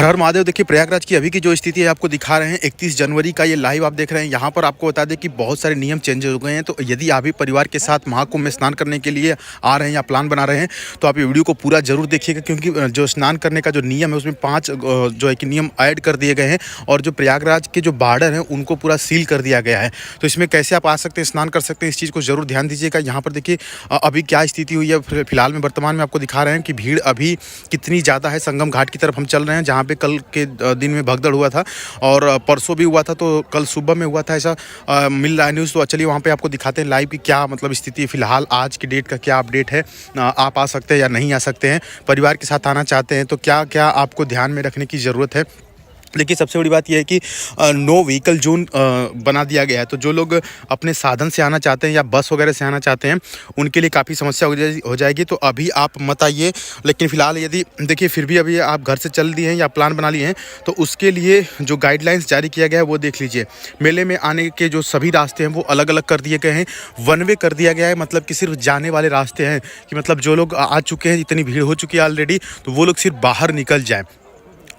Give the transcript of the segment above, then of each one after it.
हर हर महादेव। देखिए प्रयागराज की अभी की जो स्थिति है आपको दिखा रहे हैं, 31 जनवरी का ये लाइव आप देख रहे हैं। यहाँ पर आपको बता दें कि बहुत सारे नियम चेंज हो गए हैं। तो यदि आप भी परिवार के साथ महाकुंभ में स्नान करने के लिए आ रहे हैं या प्लान बना रहे हैं तो आप ये वीडियो को पूरा जरूर देखिएगा, क्योंकि जो स्नान करने का जो नियम है उसमें 5 जो है कि नियम ऐड कर दिए गए हैं और जो प्रयागराज के जो बॉर्डर हैं उनको पूरा सील कर दिया गया है। तो इसमें कैसे आप आ सकते हैं, स्नान कर सकते हैं, इस चीज़ को जरूर ध्यान दीजिएगा। यहाँ पर देखिए अभी क्या स्थिति हुई है फिलहाल में, वर्तमान में आपको दिखा रहे हैं कि भीड़ अभी कितनी ज़्यादा है। संगम घाट की तरफ हम चल रहे हैं, जहाँ पे कल के दिन में भगदड़ हुआ था और परसों भी हुआ था, तो कल सुबह में हुआ था ऐसा मिल रहा है न्यूज़। तो चलिए वहाँ पे आपको दिखाते हैं लाइव की क्या मतलब स्थिति है फिलहाल, आज की डेट का क्या अपडेट है। आप आ सकते हैं या नहीं आ सकते हैं, परिवार के साथ आना चाहते हैं तो क्या क्या आपको ध्यान में रखने की ज़रूरत है। देखिए सबसे बड़ी बात यह है कि नो व्हीकल जोन बना दिया गया है। तो जो लोग अपने साधन से आना चाहते हैं या बस वगैरह से आना चाहते हैं उनके लिए काफ़ी समस्या हो जाएगी। तो अभी आप मत आइए, लेकिन फ़िलहाल यदि देखिए फिर भी अभी आप घर से चल दिए हैं या प्लान बना लिए हैं तो उसके लिए जो गाइडलाइंस जारी किया गया है वो देख लीजिए। मेले में आने के जो सभी रास्ते हैं वो अलग अलग कर दिए गए हैं, वन वे कर दिया गया है। मतलब कि सिर्फ जाने वाले रास्ते हैं कि मतलब जो लोग आ चुके हैं, इतनी भीड़ हो चुकी है ऑलरेडी, तो वो लोग सिर्फ बाहर निकल जाएँ।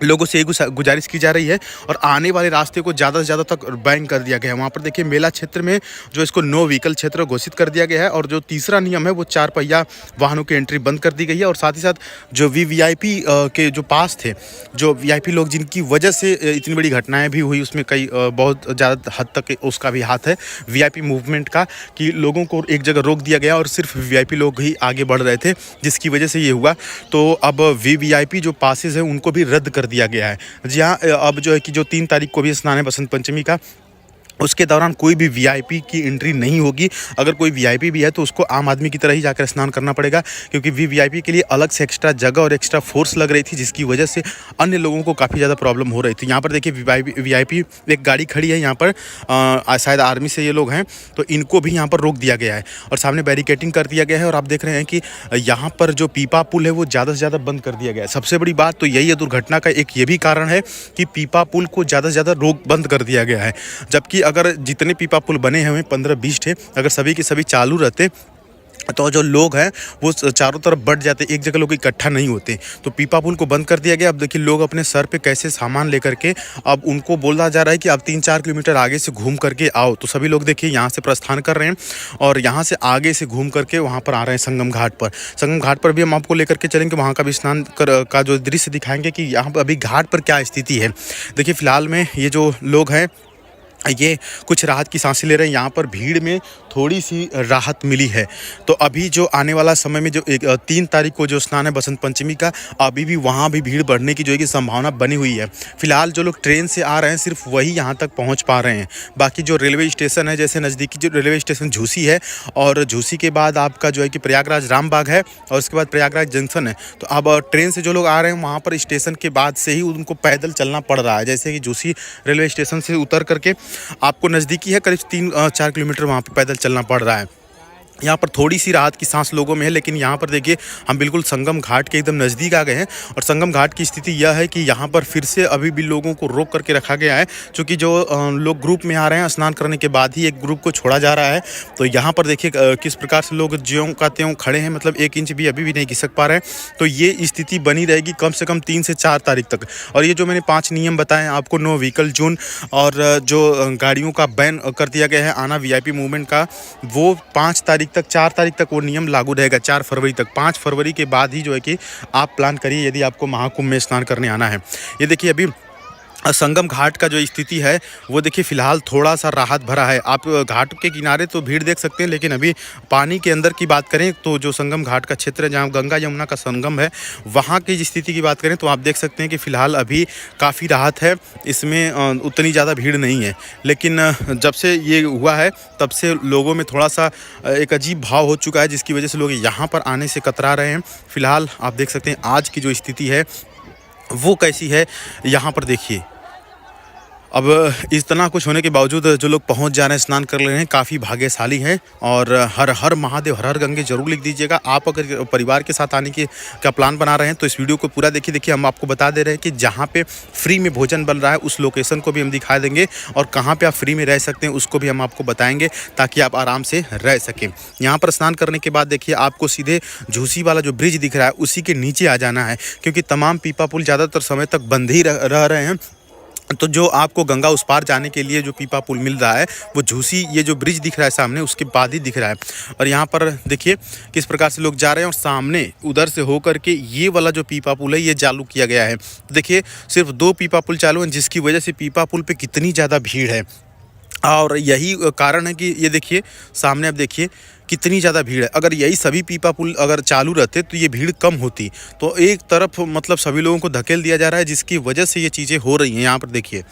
लोगों से ये गुजारिश की जा रही है और आने वाले रास्ते को ज़्यादा से ज़्यादा तक बैन कर दिया गया है। वहाँ पर देखिए मेला क्षेत्र में जो इसको नो व्हीकल क्षेत्र घोषित कर दिया गया है और जो तीसरा नियम है वो 4 पहिया वाहनों की एंट्री बंद कर दी गई है। और साथ ही साथ जो वीवीआईपी के जो पास थे, जो वीआईपी लोग जिनकी वजह से इतनी बड़ी घटनाएं भी हुई, उसमें कई बहुत ज़्यादा हद तक उसका भी हाथ है वीआईपी मूवमेंट का, कि लोगों को एक जगह रोक दिया गया और सिर्फ वीआईपी लोग ही आगे बढ़ रहे थे, जिसकी वजह से ये हुआ। तो अब वीवीआईपी जो पासेस हैं उनको भी रद्द कर दिया गया है। जी हाँ, अब जो है कि जो 3 तारीख को भी स्नान है बसंत पंचमी का, उसके दौरान कोई भी वीआईपी की एंट्री नहीं होगी। अगर कोई वीआईपी भी है तो उसको आम आदमी की तरह ही जाकर स्नान करना पड़ेगा, क्योंकि वीवीआईपी के लिए अलग से एक्स्ट्रा जगह और एक्स्ट्रा फोर्स लग रही थी, जिसकी वजह से अन्य लोगों को काफ़ी ज़्यादा प्रॉब्लम हो रही थी। यहाँ पर देखिए वीआईपी एक गाड़ी खड़ी है यहाँ पर, शायद आर्मी से ये लोग हैं, तो इनको भी यहाँ पर रोक दिया गया है और सामने बैरिकेटिंग कर दिया गया है। और आप देख रहे हैं कि यहाँ पर जो पीपा पुल है वो ज़्यादा से ज़्यादा बंद कर दिया गया है। सबसे बड़ी बात तो यही है, दुर्घटना का एक ये भी कारण है कि पीपा पुल को ज़्यादा से ज़्यादा बंद कर दिया गया है। जबकि अगर जितने पीपा पुल बने हैं, हमें 15-20 थे, अगर सभी के सभी चालू रहते तो जो लोग हैं वो चारों तरफ बढ़ जाते, एक जगह लोग इकट्ठा नहीं होते। तो पीपा पुल को बंद कर दिया गया। अब देखिए लोग अपने सर पे कैसे सामान लेकर के, अब उनको बोला जा रहा है कि आप 3-4 किलोमीटर आगे से घूम करके आओ। तो सभी लोग देखिए यहाँ से प्रस्थान कर रहे हैं और यहाँ से आगे से घूम करके वहाँ पर आ रहे हैं संगम घाट पर। संगम घाट पर भी हम आपको लेकर के चलेंगे, वहाँ का भी स्नान का जो दृश्य दिखाएंगे कि यहाँ पर अभी घाट पर क्या स्थिति है। देखिए फिलहाल में ये जो लोग हैं ये कुछ राहत की सांसें ले रहे हैं। यहाँ पर भीड़ में थोड़ी सी राहत मिली है। तो अभी जो आने वाला समय में जो 3 तारीख को जो स्नान है बसंत पंचमी का, अभी भी वहाँ भी भीड़ बढ़ने की जो है कि संभावना बनी हुई है। फिलहाल जो लोग ट्रेन से आ रहे हैं सिर्फ वही यहाँ तक पहुँच पा रहे हैं। बाकी जो रेलवे स्टेशन है, जैसे नज़दीकी जो रेलवे स्टेशन झूसी है और झूसी के बाद आपका जो है कि प्रयागराज रामबाग है और उसके बाद प्रयागराज जंक्शन है। तो अब ट्रेन से जो लोग आ रहे हैं वहाँ पर स्टेशन के बाद से ही उनको पैदल चलना पड़ रहा है। जैसे कि झूसी रेलवे स्टेशन से उतर करके आपको नज़दीकी है, करीब 3-4 किलोमीटर वहाँ पे पैदल चलना पड़ रहा है। यहाँ पर थोड़ी सी राहत की सांस लोगों में है, लेकिन यहाँ पर देखिए हम बिल्कुल संगम घाट के एकदम नज़दीक आ गए हैं और संगम घाट की स्थिति यह है कि यहाँ पर फिर से अभी भी लोगों को रोक करके रखा गया है, क्योंकि जो लोग ग्रुप में आ रहे हैं स्नान करने के बाद ही एक ग्रुप को छोड़ा जा रहा है। तो यहाँ पर देखिए किस प्रकार से लोग ज्यों का त्यों खड़े हैं, मतलब 1 इंच भी अभी भी नहीं खिसक पा रहे हैं। तो ये स्थिति बनी रहेगी कम से कम 3 से 4 तारीख तक। और ये जो मैंने 5 नियम बताए आपको, नो व्हीकल जोन और जो गाड़ियों का बैन कर दिया गया है आना वीआईपी मूवमेंट का, वो 5 तारीख तक 4 तारीख तक वो नियम लागू रहेगा, 4 फरवरी तक। 5 फरवरी के बाद ही जो है कि आप प्लान करिए यदि आपको महाकुंभ में स्नान करने आना है। ये देखिए अभी संगम घाट का जो स्थिति है वो देखिए फ़िलहाल थोड़ा सा राहत भरा है। आप घाट के किनारे तो भीड़ देख सकते हैं, लेकिन अभी पानी के अंदर की बात करें तो जो संगम घाट का क्षेत्र है जहाँ गंगा यमुना का संगम है, वहाँ की स्थिति की बात करें तो आप देख सकते हैं कि फ़िलहाल अभी काफ़ी राहत है, इसमें उतनी ज़्यादा भीड़ नहीं है। लेकिन जब से ये हुआ है तब से लोगों में थोड़ा सा एक अजीब भाव हो चुका है, जिसकी वजह से लोग यहाँ पर आने से कतरा रहे हैं। फ़िलहाल आप देख सकते हैं आज की जो स्थिति है वो कैसी है। यहाँ पर देखिए अब इतना कुछ होने के बावजूद जो लोग पहुंच जा रहे हैं, स्नान कर ले रहे हैं, काफ़ी भाग्यशाली हैं। और हर हर महादेव, हर हर गंगे जरूर लिख दीजिएगा। आप अगर परिवार के साथ आने की का प्लान बना रहे हैं तो इस वीडियो को पूरा देखिए। देखिए, हम आपको बता दे रहे हैं कि जहाँ पे फ्री में भोजन बन रहा है उस लोकेशन को भी हम दिखा देंगे, और कहाँ पे आप फ्री में रह सकते हैं उसको भी हम आपको बताएंगे, ताकि आप आराम से रह सकें। यहाँ पर स्नान करने के बाद देखिए, आपको सीधे झूसी वाला जो ब्रिज दिख रहा है उसी के नीचे आ जाना है, क्योंकि तमाम पीपा पुल ज़्यादातर समय तक बंद ही रह रहे हैं। तो जो आपको गंगा उस पार जाने के लिए जो पीपा पुल मिल रहा है, वो झूसी, ये जो ब्रिज दिख रहा है सामने, उसके बाद ही दिख रहा है। और यहाँ पर देखिए किस प्रकार से लोग जा रहे हैं, और सामने उधर से होकर के ये वाला जो पीपा पुल है ये चालू किया गया है। देखिए, सिर्फ 2 पीपा पुल चालू हैं, जिसकी वजह से पीपा पुल पे कितनी ज़्यादा भीड़ है। और यही कारण है कि ये देखिए सामने, आप देखिए कितनी ज़्यादा भीड़ है। अगर यही सभी पीपा पुल अगर चालू रहते तो ये भीड़ कम होती। तो एक तरफ मतलब सभी लोगों को धकेल दिया जा रहा है, जिसकी वजह से ये चीज़ें हो रही हैं। यहाँ पर देखिए,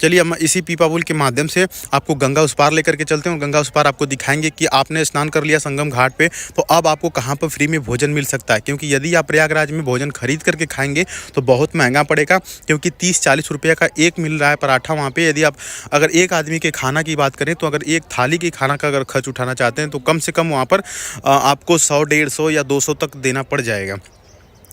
चलिए हम इसी पीपा पुल के माध्यम से आपको गंगा उस पार लेकर के चलते हैं, और गंगा उस पार आपको दिखाएंगे कि आपने स्नान कर लिया संगम घाट पे, तो अब आपको कहाँ पर फ्री में भोजन मिल सकता है। क्योंकि यदि आप प्रयागराज में भोजन खरीद करके खाएंगे तो बहुत महंगा पड़ेगा, क्योंकि 30-40 रुपये का एक मिल रहा है पराठा वहाँ पे। यदि आप अगर एक आदमी के खाना की बात करें, तो अगर एक थाली की खाना का अगर खर्च उठाना चाहते हैं तो कम से कम वहाँ पर आपको 100-150 या 200 तक देना पड़ जाएगा।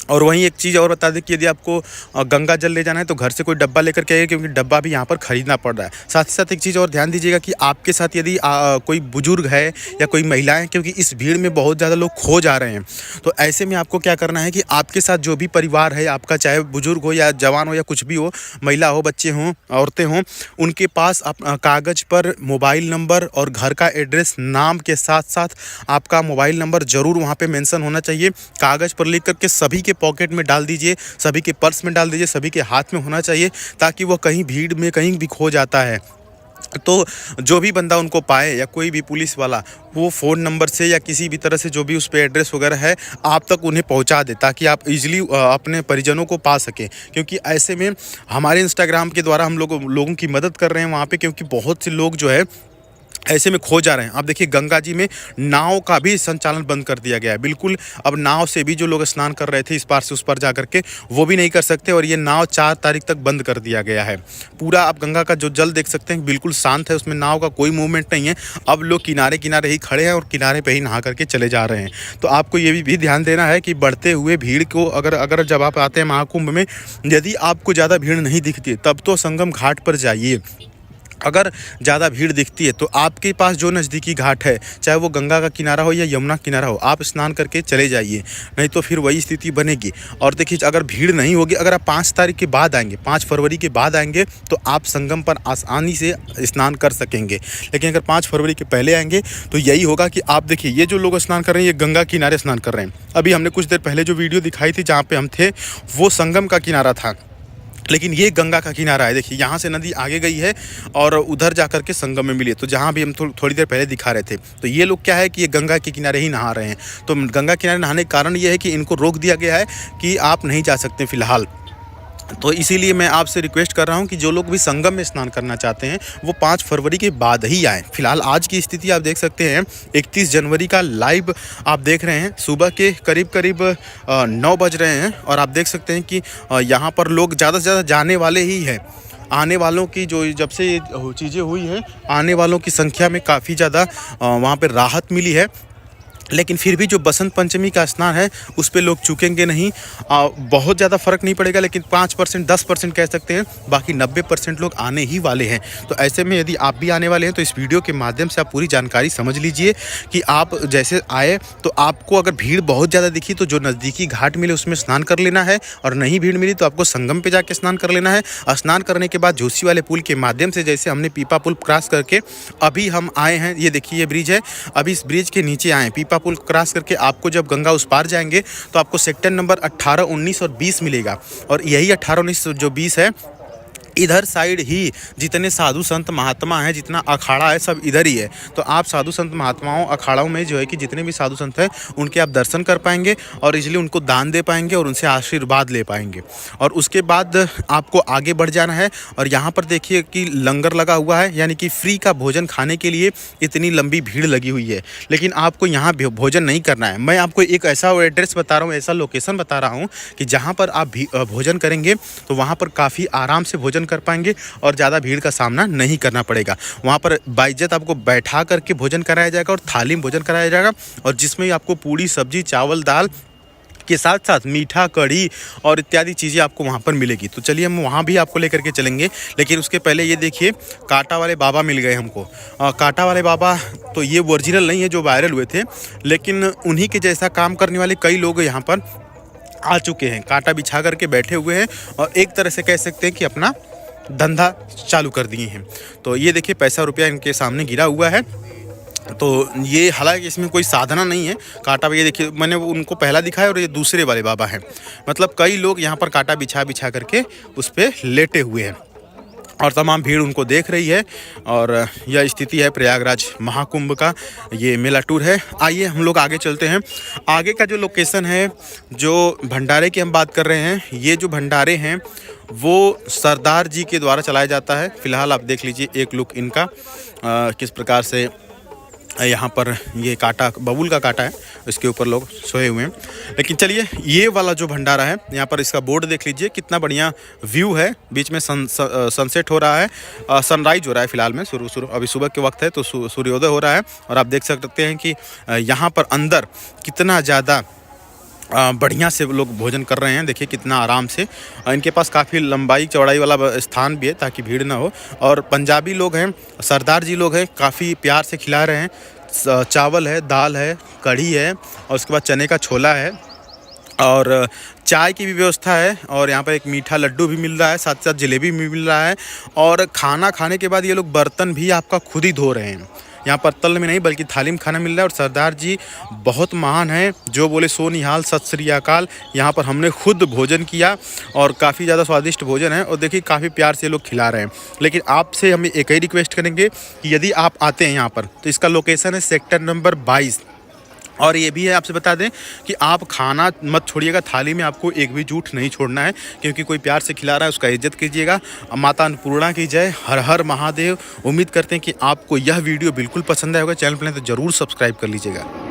और वहीं एक चीज़ और बता दें कि यदि आपको गंगा जल ले जाना है तो घर से कोई डब्बा लेकर के आइए, क्योंकि डब्बा भी यहाँ पर ख़रीदना पड़ रहा है। साथ ही साथ एक चीज़ और ध्यान दीजिएगा कि आपके साथ यदि कोई बुजुर्ग है या कोई महिलाएं, क्योंकि इस भीड़ में बहुत ज़्यादा लोग खो जा रहे हैं, तो ऐसे में आपको क्या करना है कि आपके साथ जो भी परिवार है आपका, चाहे बुजुर्ग हो या जवान हो या कुछ भी हो, महिला हो, बच्चे हों, औरतें हों, उनके पास कागज़ पर मोबाइल नंबर और घर का एड्रेस, नाम के साथ साथ आपका मोबाइल नंबर ज़रूर वहाँ पर मेंशन होना चाहिए। कागज़ पर लिख करके सभी के पॉकेट में डाल दीजिए, सभी के पर्स में डाल दीजिए, सभी के हाथ में होना चाहिए, ताकि वो कहीं भीड़ में कहीं भी खो जाता है तो जो भी बंदा उनको पाए, या कोई भी पुलिस वाला, वो फ़ोन नंबर से या किसी भी तरह से जो भी उस पे एड्रेस वगैरह है आप तक उन्हें पहुंचा दे, ताकि आप इजीली अपने परिजनों को पा सकें। क्योंकि ऐसे में हमारे इंस्टाग्राम के द्वारा हम लोगों की मदद कर रहे हैं वहाँ पे, क्योंकि बहुत से लोग जो है ऐसे में खो जा रहे हैं। आप देखिए, गंगा जी में नाव का भी संचालन बंद कर दिया गया है। बिल्कुल, अब नाव से भी जो लोग स्नान कर रहे थे इस पार से उस पार जा करके, वो भी नहीं कर सकते, और ये नाव 4 तारीख तक बंद कर दिया गया है। पूरा आप गंगा का जो जल देख सकते हैं, बिल्कुल शांत है, उसमें नाव का कोई मूवमेंट नहीं है। अब लोग किनारे किनारे ही खड़े हैं और किनारे पर ही नहा करके चले जा रहे हैं। तो आपको ये भी ध्यान देना है कि बढ़ते हुए भीड़ को अगर जब आप आते हैं महाकुंभ में, यदि आपको ज़्यादा भीड़ नहीं दिखती तब तो संगम घाट पर जाइए। अगर ज़्यादा भीड़ दिखती है तो आपके पास जो नज़दीकी घाट है, चाहे वो गंगा का किनारा हो या यमुना किनारा हो, आप स्नान करके चले जाइए, नहीं तो फिर वही स्थिति बनेगी। और देखिए, अगर भीड़ नहीं होगी, अगर आप 5 तारीख के बाद आएंगे, 5 फरवरी के बाद आएंगे, तो आप संगम पर आसानी से स्नान कर सकेंगे। लेकिन अगर 5 फरवरी के पहले आएंगे तो यही होगा कि आप देखिए, ये जो लोग स्नान कर रहे हैं ये गंगा किनारे स्नान कर रहे हैं। अभी हमने कुछ देर पहले जो वीडियो दिखाई थी जहाँ पर हम थे, वो संगम का किनारा था, लेकिन ये गंगा का किनारा है। देखिए, यहाँ से नदी आगे गई है और उधर जाकर के संगम में मिली है। तो जहाँ भी हम थोड़ी देर पहले दिखा रहे थे, तो ये लोग क्या है कि ये गंगा के किनारे ही नहा रहे हैं। तो गंगा किनारे नहाने का कारण ये है कि इनको रोक दिया गया है कि आप नहीं जा सकते फ़िलहाल। तो इसीलिए मैं आपसे रिक्वेस्ट कर रहा हूं कि जो लोग भी संगम में स्नान करना चाहते हैं वो 5 फरवरी के बाद ही आएँ। फिलहाल आज की स्थिति आप देख सकते हैं, 31 जनवरी का लाइव आप देख रहे हैं। सुबह के करीब 9 बज रहे हैं, और आप देख सकते हैं कि यहाँ पर लोग ज़्यादा से ज़्यादा जाने वाले ही हैं। आने वालों की जो जब से ये चीज़ें हुई हैं, आने वालों की संख्या में काफ़ी ज़्यादा वहाँ पर राहत मिली है। लेकिन फिर भी जो बसंत पंचमी का स्नान है उस पे लोग चूकेंगे नहीं। बहुत ज़्यादा फ़र्क नहीं पड़ेगा, लेकिन 5% 10% कह सकते हैं, बाकी 90% लोग आने ही वाले हैं। तो ऐसे में यदि आप भी आने वाले हैं तो इस वीडियो के माध्यम से आप पूरी जानकारी समझ लीजिए कि आप जैसे आए तो आपको अगर भीड़ बहुत ज़्यादा दिखी तो जो नज़दीकी घाट मिले उसमें स्नान कर लेना है, और नहीं भीड़ मिली तो आपको संगम पर जाके स्नान कर लेना है। स्नान करने के बाद झूसी वाले पुल के माध्यम से, जैसे हमने पीपा पुल क्रॉस करके अभी हम आए हैं, ये देखिए ये ब्रिज है, अभी इस ब्रिज के नीचे आए, पीपा पुल क्रॉस करके आपको जब गंगा उस पार जाएंगे तो आपको सेक्टर नंबर 18, 19 और 20 मिलेगा। और यही 18, 19 जो 20 है, इधर साइड ही जितने साधु संत महात्मा हैं, जितना अखाड़ा है, सब इधर ही है। तो आप साधु संत महात्माओं अखाड़ों में जो है कि जितने भी साधु संत हैं उनके आप दर्शन कर पाएंगे, और इसलिए उनको दान दे पाएंगे और उनसे आशीर्वाद ले पाएंगे। और उसके बाद आपको आगे बढ़ जाना है। और यहाँ पर देखिए कि लंगर लगा हुआ है, यानी कि फ्री का भोजन खाने के लिए इतनी लंबी भीड़ लगी हुई है। लेकिन आपको यहाँ भोजन नहीं करना है। मैं आपको एक ऐसा एड्रेस बता रहा हूँ, ऐसा लोकेशन बता रहा हूँ कि जहाँ पर आप भोजन करेंगे तो वहाँ पर काफ़ी आराम से भोजन भोजन कर पाएंगे और ज़्यादा भीड़ का सामना नहीं करना पड़ेगा। वहाँ पर बाइज्जत आपको बैठा करके भोजन कराया जाएगा और थाली में भोजन कराया जाएगा, और जिसमें आपको पूड़ी, सब्जी, चावल, दाल के साथ साथ मीठा, कढ़ी और इत्यादि चीज़ें आपको वहाँ पर मिलेगी। तो चलिए हम वहाँ भी आपको लेकर के चलेंगे, लेकिन उसके पहले ये देखिए कांटा वाले बाबा मिल गए हमको। कांटा वाले बाबा तो ये ओरिजिनल नहीं है जो वायरल हुए थे, लेकिन उन्हीं के जैसा काम करने वाले कई लोग यहाँ पर आ चुके हैं, कांटा बिछा करके बैठे हुए हैं और एक तरह से कह सकते हैं कि अपना धंधा चालू कर दिए हैं। तो ये देखिए पैसा रुपया इनके सामने गिरा हुआ है। तो ये हालांकि इसमें कोई साधना नहीं है, कांटा ये देखिए मैंने उनको पहला दिखाया और ये दूसरे वाले बाबा हैं। मतलब कई लोग यहाँ पर कांटा बिछा बिछा करके उस पर लेटे हुए हैं और तमाम भीड़ उनको देख रही है। और यह स्थिति है प्रयागराज महाकुंभ का, ये मेला टूर है। आइए हम लोग आगे चलते हैं। आगे का जो लोकेशन है, जो भंडारे की हम बात कर रहे हैं, ये जो भंडारे हैं वो सरदार जी के द्वारा चलाया जाता है। फिलहाल आप देख लीजिए एक लुक इनका किस प्रकार से यहाँ पर ये कांटा, बबूल का कांटा है, इसके ऊपर लोग सोए हुए हैं। लेकिन चलिए ये वाला जो भंडारा है, यहाँ पर इसका बोर्ड देख लीजिए, कितना बढ़िया व्यू है। बीच में सनसेट हो रहा है, सनराइज हो रहा है फिलहाल में, अभी सुबह के वक्त है तो सूर्योदय हो रहा है। और आप देख सकते हैं कि यहाँ पर अंदर कितना ज़्यादा बढ़िया से लोग भोजन कर रहे हैं। देखिए कितना आराम से, इनके पास काफ़ी लंबाई चौड़ाई वाला स्थान भी है ताकि भीड़ ना हो। और पंजाबी लोग हैं, सरदार जी लोग हैं, काफ़ी प्यार से खिला रहे हैं। चावल है, दाल है, कढ़ी है और उसके बाद चने का छोला है और चाय की भी व्यवस्था है। और यहाँ पर एक मीठा लड्डू भी मिल रहा है, साथ साथ जलेबी भी मिल रहा है। और खाना खाने के बाद ये लोग बर्तन भी आपका खुद ही धो रहे हैं। यहाँ पर तल में नहीं बल्कि थाली में खाना मिल रहा है। और सरदार जी बहुत महान हैं, जो बोले सो निहाल, सत श्री अकाल। यहाँ पर हमने खुद भोजन किया और काफ़ी ज़्यादा स्वादिष्ट भोजन है और देखिए काफ़ी प्यार से लोग खिला रहे हैं। लेकिन आपसे हम एक ही रिक्वेस्ट करेंगे कि यदि आप आते हैं यहाँ पर तो इसका लोकेशन है सेक्टर नंबर 22। और ये भी है, आपसे बता दें कि आप खाना मत छोड़िएगा, थाली में आपको एक भी जूठ नहीं छोड़ना है, क्योंकि कोई प्यार से खिला रहा है उसका इज्जत कीजिएगा। माता अन्नपूर्णा की जय, हर हर महादेव। उम्मीद करते हैं कि आपको यह वीडियो बिल्कुल पसंद आया होगा। चैनल पर तो ज़रूर सब्सक्राइब कर लीजिएगा।